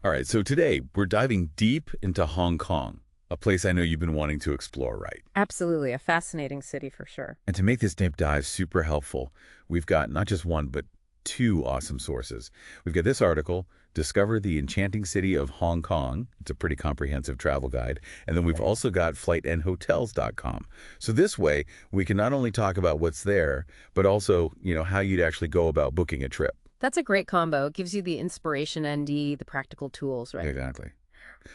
All right, so today we're diving deep into Hong Kong, a place I know you've been wanting to explore, right? Absolutely, a fascinating city for sure. And to make this deep dive super helpful, we've got not just one, but two awesome sources. We've got this article, Discover the Enchanting City of Hong Kong. It's a pretty comprehensive travel guide. And then we've Right. also got FlightNHotels.com. So this way, we can not only talk about what's there, but also, how you'd actually go about booking a trip. That's a great combo. It gives you the inspiration and the practical tools, right? Exactly.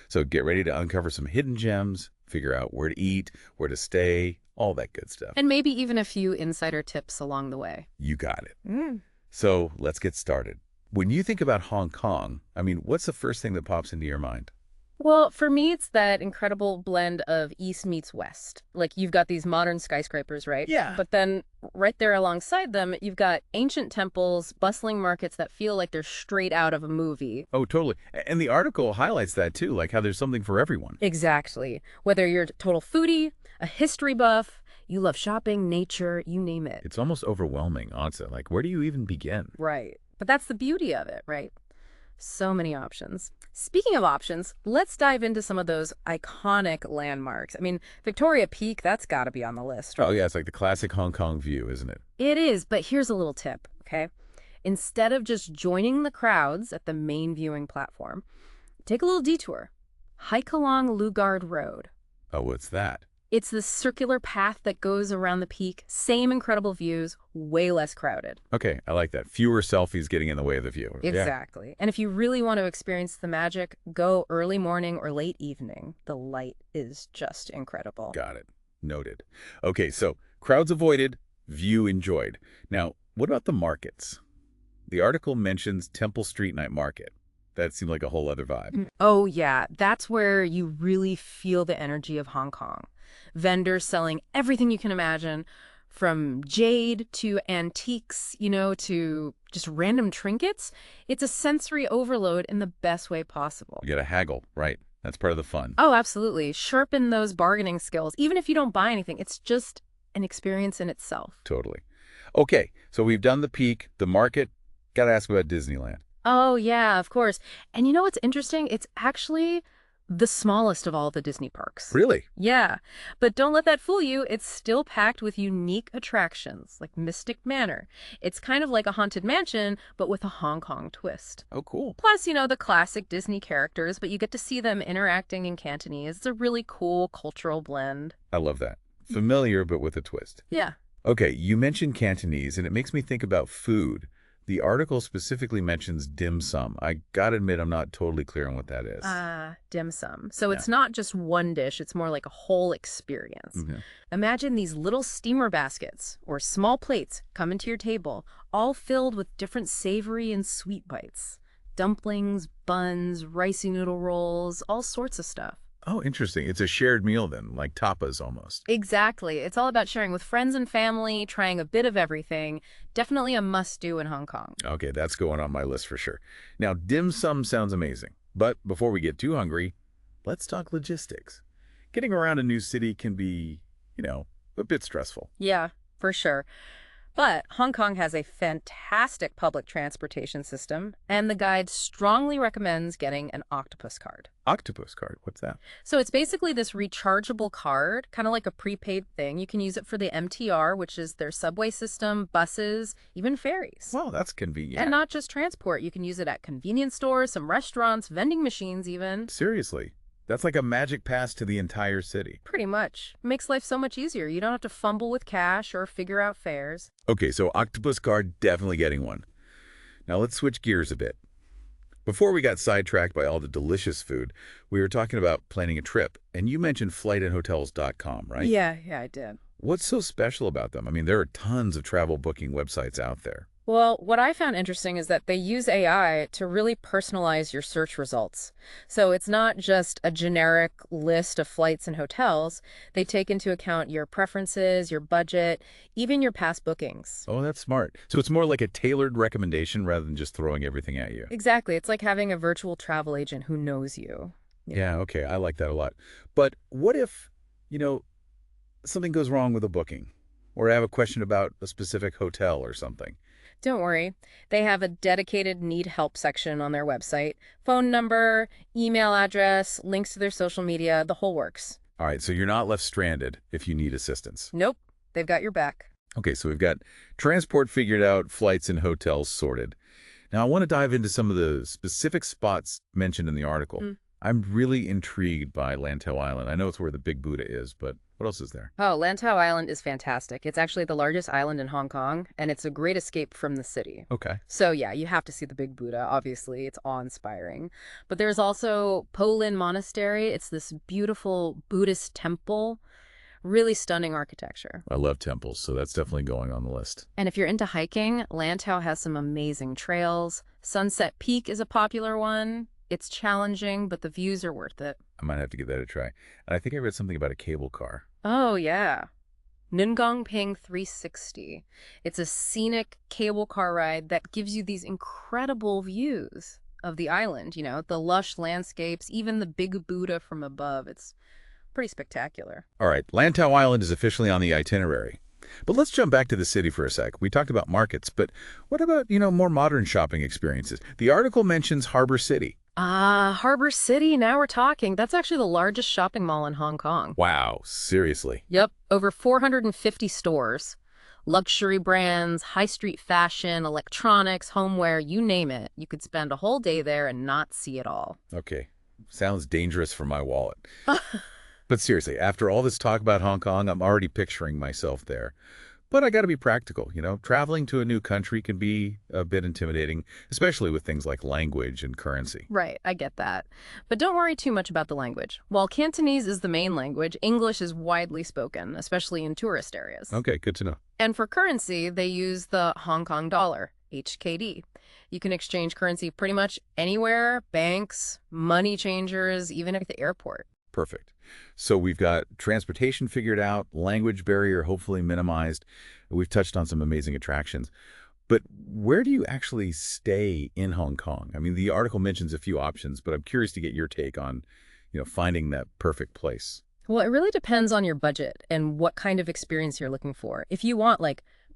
So get ready to uncover some hidden gems, figure out where to eat, where to stay, all that good stuff. And maybe even a few insider tips along the way. You got it. Mm. So let's get started. When you think about Hong Kong, what's the first thing that pops into your mind? Well, for me, it's that incredible blend of East meets West. Like you've got these modern skyscrapers, right? Yeah. But then right there alongside them, you've got ancient temples, bustling markets that feel like they're straight out of a movie. Oh, totally. And the article highlights that too, like how there's something for everyone. Exactly. Whether you're a total foodie, a history buff, you love shopping, nature, you name it. It's almost overwhelming, honestly. Like, where do you even begin? Right. But that's the beauty of it, right? So many options. Speaking of options, let's dive into some of those iconic landmarks. I mean, Victoria Peak, that's got to be on the list, Oh, right? yeah, it's like the classic Hong Kong view, isn't it? It is, but here's a little tip, okay? Instead of just joining the crowds at the main viewing platform, take a little detour. Hike along Lugard Road. Oh, what's that? It's this circular path that goes around the peak, same incredible views, way less crowded. Okay, I like that. Fewer selfies getting in the way of the view. Yeah, Exactly. And if you really want to experience the magic, go early morning or late evening. The light is just incredible. got it. Noted. Okay, so crowds avoided, view enjoyed. Now, what about the markets? The article mentions Temple Street Night Market. That seemed like a whole other vibe. Oh, yeah. That's where you really feel the energy of Hong Kong. Vendors selling everything you can imagine, from jade to antiques, to just random trinkets. It's a sensory overload in the best way possible. You got to haggle, right? That's part of the fun. Oh, absolutely. Sharpen those bargaining skills. Even if you don't buy anything, it's just an experience in itself. Totally. Okay, so we've done the peak, the market. Got to ask about Disneyland. Oh, yeah, of course. And you know what's interesting? It's actually the smallest of all the Disney parks. Really? Yeah, but don't let that fool you. It's still packed with unique attractions, like Mystic Manor. It's kind of like a haunted mansion, but with a Hong Kong twist. Oh, cool. Plus, the classic Disney characters, but you get to see them interacting in Cantonese. It's a really cool cultural blend. I love that. Familiar, but with a twist. Yeah. Okay, you mentioned Cantonese, and it makes me think about food. The article specifically mentions dim sum. I gotta admit, I'm not totally clear on what that is. Dim sum. So Yeah. it's not just one dish, it's more like a whole experience. Mhm. Imagine these little steamer baskets or small plates coming to your table, all filled with different savory and sweet bites. Dumplings, buns, ricey noodle rolls, all sorts of stuff. Oh, interesting. It's a shared meal then, like tapas almost. Exactly. It's all about sharing with friends and family, trying a bit of everything. Definitely a must-do in Hong Kong. Okay, that's going on my list for sure. Now, dim sum sounds amazing. But before we get too hungry, let's talk logistics. Getting around a new city can be, a bit stressful. Yeah, for sure. But Hong Kong has a fantastic public transportation system, and the guide strongly recommends getting an octopus card. Octopus card, what's that? So it's basically this rechargeable card, kind of like a prepaid thing. You can use it for the MTR, which is their subway system, buses, even ferries. Well, that's convenient. And not just transport. You can use it at convenience stores, some restaurants, vending machines even. Seriously, that's like a magic pass to the entire city. Pretty much. Makes life so much easier. You don't have to fumble with cash or figure out fares. Okay, so octopus card, definitely getting one. Now let's switch gears a bit. Before we got sidetracked by all the delicious food, we were talking about planning a trip, and you mentioned FlightNHotels.com, right? Yeah, I did. What's so special about them? There are tons of travel booking websites out there. Well, what I found interesting is that they use AI to really personalize your search results. So it's not just a generic list of flights and hotels. They take into account your preferences, your budget, even your past bookings. Oh, that's smart. So it's more like a tailored recommendation rather than just throwing everything at you. Exactly. It's like having a virtual travel agent who knows you. Yeah, okay, I like that a lot. But what if, something goes wrong with a booking? Or I have a question about a specific hotel or something? Don't worry. They have a dedicated need help section on their website. Phone number, email address, links to their social media, the whole works. All right, so you're not left stranded if you need assistance. Nope, they've got your back. Okay, so we've got transport figured out, flights and hotels sorted. Now, I want to dive into some of the specific spots mentioned in the article. I'm really intrigued by Lantau Island. I know it's where the Big Buddha is, but what else is there? Oh, Lantau Island is fantastic. It's actually the largest island in Hong Kong, and it's a great escape from the city. Okay. So yeah, you have to see the Big Buddha, obviously. It's awe-inspiring. But there's also Po Lin Monastery. It's this beautiful Buddhist temple, really stunning architecture. I love temples, so that's definitely going on the list. And if you're into hiking, Lantau has some amazing trails. Sunset Peak is a popular one. It's challenging, but the views are worth it. I might have to give that a try. And I think I read something about a cable car. Oh, yeah. Nungong Ping 360. It's a scenic cable car ride that gives you these incredible views of the island, the lush landscapes, even the Big Buddha from above. It's pretty spectacular. All right, Lantau Island is officially on the itinerary. But let's jump back to the city for a sec. We talked about markets, but what about, more modern shopping experiences? The article mentions Harbor City. Harbor City, now we're talking. That's actually the largest shopping mall in Hong Kong. Wow, seriously. Yep, over 450 stores. Luxury brands, high street fashion, electronics, homeware, you name it. You could spend a whole day there and not see it all. Okay, sounds dangerous for my wallet. But seriously, after all this talk about Hong Kong, I'm already picturing myself there. But I got to be practical, Traveling to a new country can be a bit intimidating, especially with things like language and currency. Right, I get that. But don't worry too much about the language. While Cantonese is the main language, English is widely spoken, especially in tourist areas. Okay, good to know. And for currency, they use the Hong Kong dollar, HKD. You can exchange currency pretty much anywhere, banks, money changers, even at the airport. Perfect. So we've got transportation figured out, language barrier hopefully minimized. We've touched on some amazing attractions. But where do you actually stay in Hong Kong? I mean, the article mentions a few options, but I'm curious to get your take on, finding that perfect place. Well, it really depends on your budget and what kind of experience you're looking for. If you want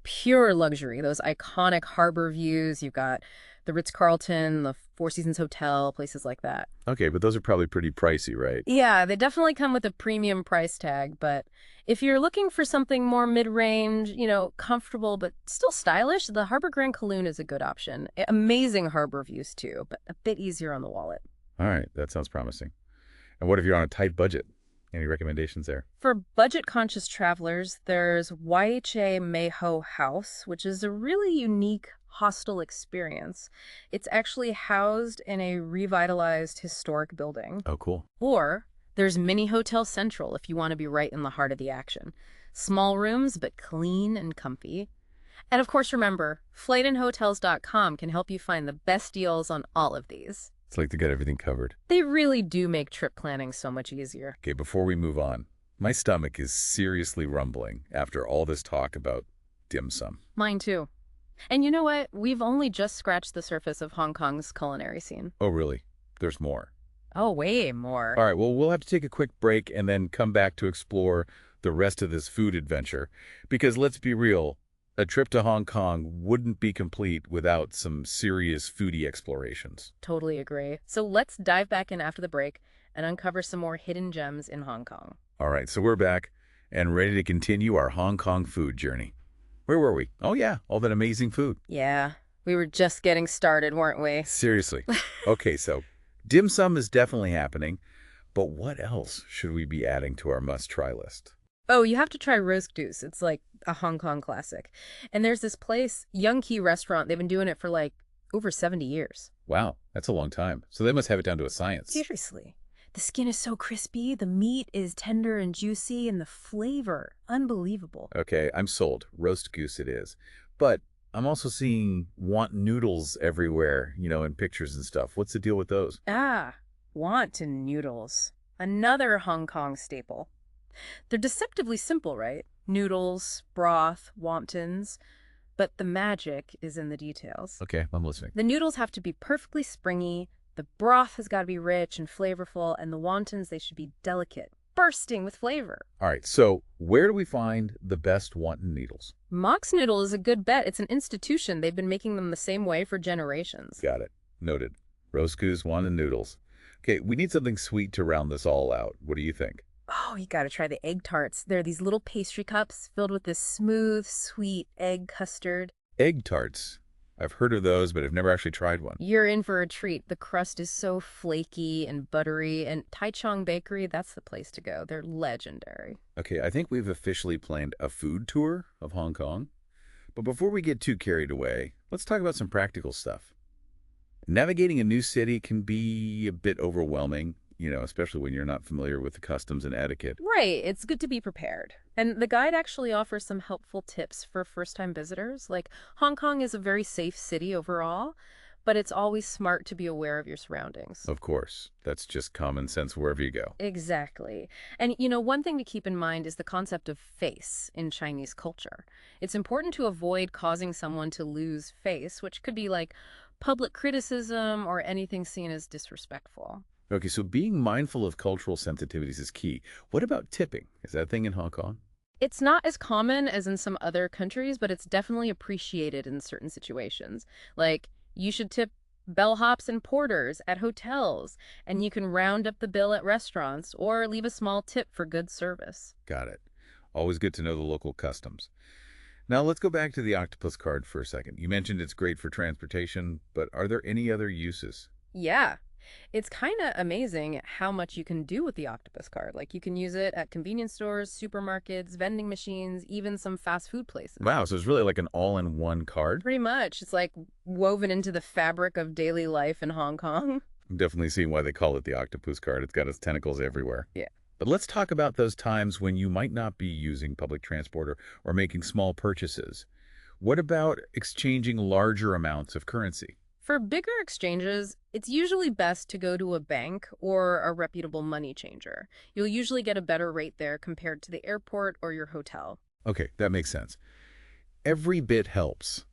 pure luxury, those iconic harbor views, you've got the Ritz-Carlton, the Four Seasons Hotel, places like that. Okay, but those are probably pretty pricey, right? Yeah, they definitely come with a premium price tag, but if you're looking for something more mid-range, comfortable but still stylish, the Harbor Grand Kowloon is a good option. Amazing harbor views too, but a bit easier on the wallet. All right, that sounds promising. And what if you're on a tight budget? Any recommendations there? For budget-conscious travelers, there's YHA Mayho House, which is a really unique hostel experience. It's actually housed in a revitalized historic building. Oh, cool. Or there's Mini Hotel Central if you want to be right in the heart of the action. Small rooms, but clean and comfy. And of course, remember, FlightNHotels.com can help you find the best deals on all of these. It's like they got everything covered. They really do make trip planning so much easier. Okay, before we move on, my stomach is seriously rumbling after all this talk about dim sum. Mine too. And you know what? We've only just scratched the surface of Hong Kong's culinary scene. Oh, really? There's more. Oh, way more. All right, well, we'll have to take a quick break and then come back to explore the rest of this food adventure. Because let's be real, a trip to Hong Kong wouldn't be complete without some serious foodie explorations. Totally agree. So let's dive back in after the break and uncover some more hidden gems in Hong Kong. All right, so we're back and ready to continue our Hong Kong food journey. Where were we? Oh, yeah, all that amazing food. Yeah, we were just getting started, weren't we? Seriously. Okay, so dim sum is definitely happening, but what else should we be adding to our must-try list? Oh, you have to try roast goose. It's like a Hong Kong classic. And there's this place, Young Key Restaurant. They've been doing it for over 70 years. Wow, that's a long time. So they must have it down to a science. Seriously. The skin is so crispy, the meat is tender and juicy, and the flavor, unbelievable. Okay, I'm sold. Roast goose it is. But I'm also seeing want noodles everywhere, in pictures and stuff. What's the deal with those? Wonton noodles. Another Hong Kong staple. They're deceptively simple, right? Noodles, broth, wontons. But the magic is in the details. Okay, I'm listening. The noodles have to be perfectly springy, the broth has got to be rich and flavorful, and the wontons, they should be delicate, bursting with flavor. All right, so where do we find the best wonton noodles? Mox noodle is a good bet. It's an institution. They've been making them the same way for generations. Got it. Noted. Roscoe's wonton noodles. Okay, we need something sweet to round this all out. What do you think? Oh, you gotta try the egg tarts. They're these little pastry cups filled with this smooth, sweet egg custard. Egg tarts. I've heard of those, but I've never actually tried one. You're in for a treat. The crust is so flaky and buttery, and Taichung Bakery, that's the place to go. They're legendary. Okay, I think we've officially planned a food tour of Hong Kong. But before we get too carried away, let's talk about some practical stuff. Navigating a new city can be a bit overwhelming, especially when you're not familiar with the customs and etiquette. Right, it's good to be prepared. And the guide actually offers some helpful tips for first-time visitors. Like, Hong Kong is a very safe city overall, but it's always smart to be aware of your surroundings. Of course, that's just common sense wherever you go. Exactly. And, one thing to keep in mind is the concept of face in Chinese culture. It's important to avoid causing someone to lose face, which could be like public criticism or anything seen as disrespectful. Okay, so being mindful of cultural sensitivities is key. What about tipping? Is that a thing in Hong Kong? It's not as common as in some other countries, but it's definitely appreciated in certain situations. Like, you should tip bellhops and porters at hotels, and you can round up the bill at restaurants or leave a small tip for good service. Got it. Always good to know the local customs. Now let's go back to the octopus card for a second. You mentioned it's great for transportation, but are there any other uses? Yeah. It's kind of amazing how much you can do with the octopus card. Like, you can use it at convenience stores, supermarkets, vending machines, even some fast food places. Wow, so it's really like an all-in-one card? Pretty much. It's like woven into the fabric of daily life in Hong Kong. I'm definitely seeing why they call it the octopus card. It's got its tentacles everywhere. Yeah. But let's talk about those times when you might not be using public transport or making small purchases. What about exchanging larger amounts of currency? For bigger exchanges, it's usually best to go to a bank or a reputable money changer. You'll usually get a better rate there compared to the airport or your hotel. Okay, that makes sense. Every bit helps.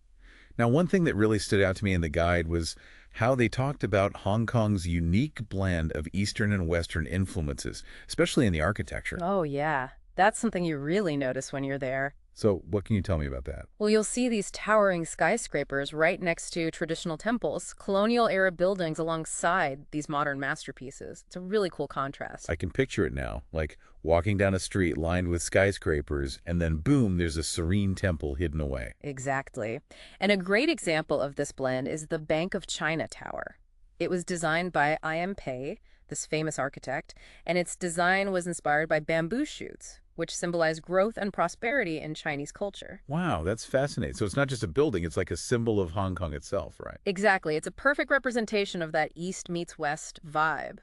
Now, one thing that really stood out to me in the guide was how they talked about Hong Kong's unique blend of Eastern and Western influences, especially in the architecture. Oh, yeah. That's something you really notice when you're there. So what can you tell me about that? Well, you'll see these towering skyscrapers right next to traditional temples, colonial-era buildings alongside these modern masterpieces. It's a really cool contrast. I can picture it now, like walking down a street lined with skyscrapers, and then boom, there's a serene temple hidden away. Exactly. And a great example of this blend is the Bank of China Tower. It was designed by I.M. Pei, this famous architect, and its design was inspired by bamboo shoots, which symbolize growth and prosperity in Chinese culture. Wow, that's fascinating. So it's not just a building, it's like a symbol of Hong Kong itself, right? Exactly. It's a perfect representation of that East meets West vibe.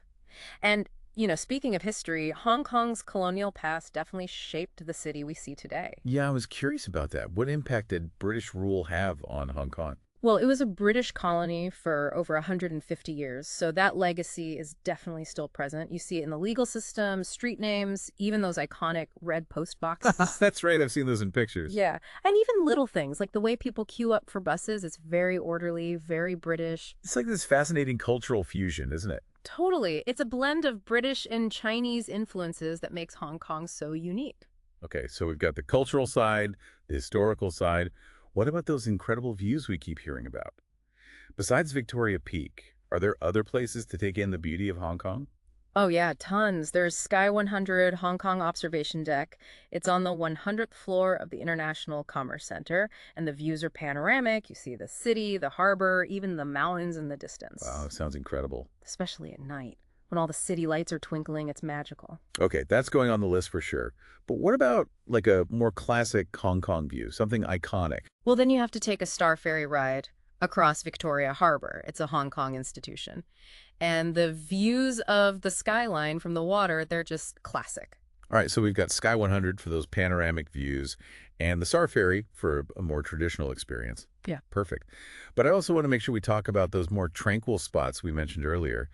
And, speaking of history, Hong Kong's colonial past definitely shaped the city we see today. Yeah, I was curious about that. What impact did British rule have on Hong Kong? Well, it was a British colony for over 150 years, so that legacy is definitely still present. You see it in the legal system, street names, even those iconic red post boxes. That's right, I've seen those in pictures. Yeah, and even little things, like the way people queue up for buses, it's very orderly, very British. It's like this fascinating cultural fusion, isn't it? Totally. It's a blend of British and Chinese influences that makes Hong Kong so unique. Okay, so we've got the cultural side, the historical side. What about those incredible views we keep hearing about? Besides Victoria Peak, are there other places to take in the beauty of Hong Kong? Oh yeah, tons. There's Sky 100 Hong Kong Observation Deck. It's on the 100th floor of the International Commerce Center, and the views are panoramic. You see the city, the harbor, even the mountains in the distance. Wow, sounds incredible. Especially at night. When all the city lights are twinkling, it's magical. Okay, that's going on the list for sure. But what about like a more classic Hong Kong view, something iconic? Well, then you have to take a Star Ferry ride across Victoria Harbor. It's a Hong Kong institution. And the views of the skyline from the water, they're just classic. All right, so we've got Sky 100 for those panoramic views and the Star Ferry for a more traditional experience. Yeah. Perfect. But I also want to make sure we talk about those more tranquil spots we mentioned earlier.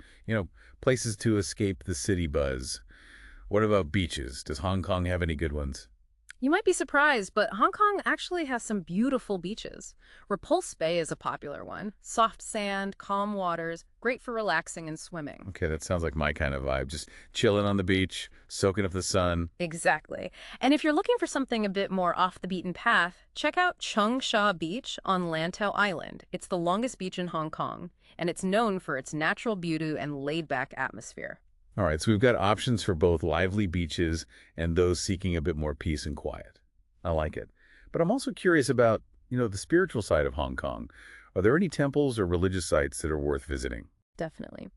Places to escape the city buzz. What about beaches? Does Hong Kong have any good ones? You might be surprised, but Hong Kong actually has some beautiful beaches. Repulse Bay is a popular one. Soft sand, calm waters, great for relaxing and swimming. Okay, that sounds like my kind of vibe. Just chilling on the beach, soaking up the sun. Exactly. And if you're looking for something a bit more off the beaten path, check out Chung Sha Beach on Lantau Island. It's the longest beach in Hong Kong, and it's known for its natural beauty and laid-back atmosphere. All right, so we've got options for both lively beaches and those seeking a bit more peace and quiet. I like it. But I'm also curious about, the spiritual side of Hong Kong. Are there any temples or religious sites that are worth visiting? Definitely.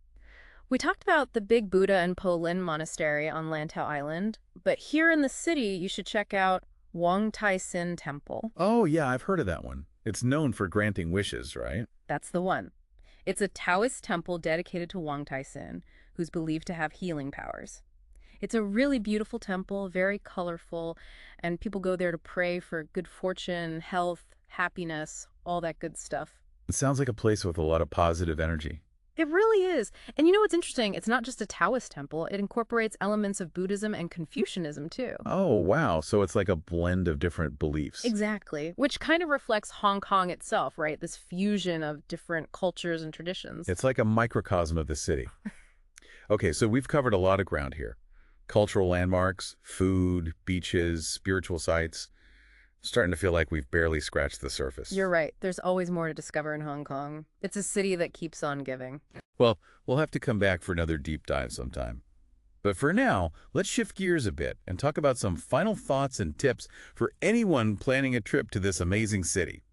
We talked about the Big Buddha and Po Lin Monastery on Lantau Island, but here in the city, you should check out Wong Tai Sin Temple. Oh, yeah, I've heard of that one. It's known for granting wishes, right? That's the one. It's a Taoist temple dedicated to Wong Tai Sin, who's believed to have healing powers. It's a really beautiful temple, very colorful, and people go there to pray for good fortune, health, happiness, all that good stuff. It sounds like a place with a lot of positive energy. It really is. And you know what's interesting? It's not just a Taoist temple. It incorporates elements of Buddhism and Confucianism, too. Oh, wow. So it's like a blend of different beliefs. Exactly. Which kind of reflects Hong Kong itself, right? This fusion of different cultures and traditions. It's like a microcosm of the city. Okay, so we've covered a lot of ground here. Cultural landmarks, food, beaches, spiritual sites. Starting to feel like we've barely scratched the surface. You're right. There's always more to discover in Hong Kong. It's a city that keeps on giving. Well, we'll have to come back for another deep dive sometime. But for now, let's shift gears a bit and talk about some final thoughts and tips for anyone planning a trip to this amazing city.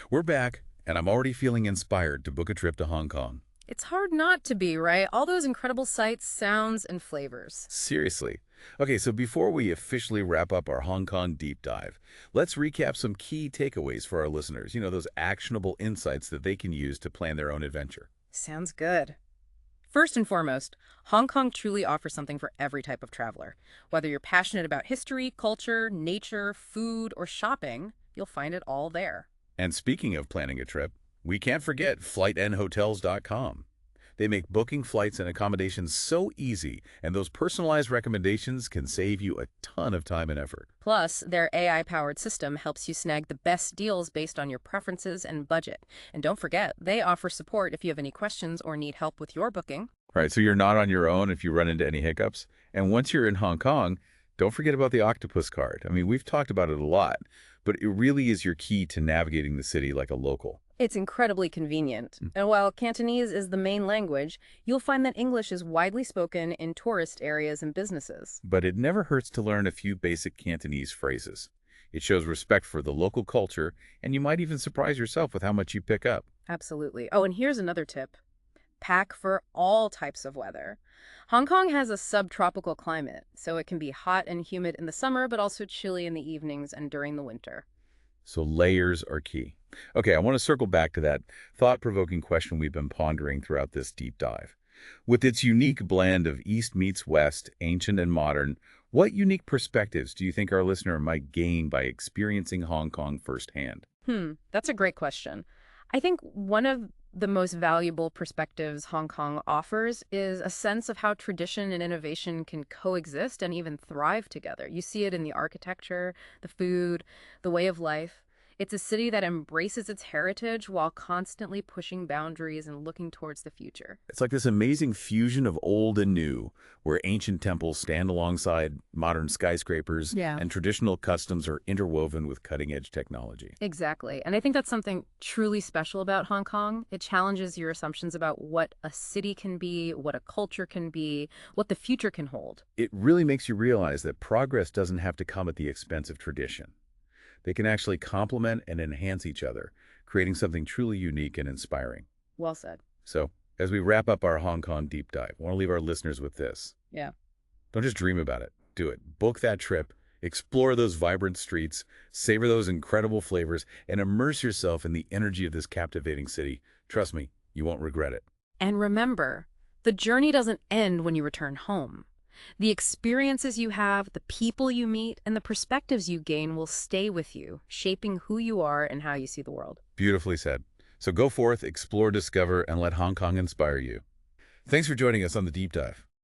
We're back, and I'm already feeling inspired to book a trip to Hong Kong. It's hard not to be, right? All those incredible sights, sounds, and flavors. Seriously. Okay, so before we officially wrap up our Hong Kong deep dive, let's recap some key takeaways for our listeners. Those actionable insights that they can use to plan their own adventure. Sounds good. First and foremost, Hong Kong truly offers something for every type of traveler. Whether you're passionate about history, culture, nature, food, or shopping, you'll find it all there. And speaking of planning a trip, we can't forget FlightNHotels.com. They make booking flights and accommodations so easy, and those personalized recommendations can save you a ton of time and effort. Plus, their AI-powered system helps you snag the best deals based on your preferences and budget. And don't forget, they offer support if you have any questions or need help with your booking. Right, so you're not on your own if you run into any hiccups. And once you're in Hong Kong, don't forget about the octopus card. I mean, we've talked about it a lot, but it really is your key to navigating the city like a local. It's incredibly convenient. And while Cantonese is the main language, you'll find that English is widely spoken in tourist areas and businesses. But it never hurts to learn a few basic Cantonese phrases. It shows respect for the local culture, and you might even surprise yourself with how much you pick up. Absolutely. Oh, and here's another tip. Pack for all types of weather. Hong Kong has a subtropical climate, so it can be hot and humid in the summer, but also chilly in the evenings and during the winter. So layers are key. Okay, I want to circle back to that thought-provoking question we've been pondering throughout this deep dive. With its unique blend of East meets West, ancient and modern, what unique perspectives do you think our listener might gain by experiencing Hong Kong firsthand? That's a great question. I think one of the most valuable perspectives Hong Kong offers is a sense of how tradition and innovation can coexist and even thrive together. You see it in the architecture, the food, the way of life. It's a city that embraces its heritage while constantly pushing boundaries and looking towards the future. It's like this amazing fusion of old and new, where ancient temples stand alongside modern skyscrapers, and traditional customs are interwoven with cutting-edge technology. Exactly. And I think that's something truly special about Hong Kong. It challenges your assumptions about what a city can be, what a culture can be, what the future can hold. It really makes you realize that progress doesn't have to come at the expense of tradition. They can actually complement and enhance each other, creating something truly unique and inspiring. Well said. So, as we wrap up our Hong Kong deep dive, I want to leave our listeners with this. Yeah. Don't just dream about it. Do it. Book that trip, explore those vibrant streets, savor those incredible flavors, and immerse yourself in the energy of this captivating city. Trust me, you won't regret it. And remember, the journey doesn't end when you return home. The experiences you have, the people you meet, and the perspectives you gain will stay with you, shaping who you are and how you see the world. Beautifully said. So go forth, explore, discover, and let Hong Kong inspire you. Thanks for joining us on the Deep Dive.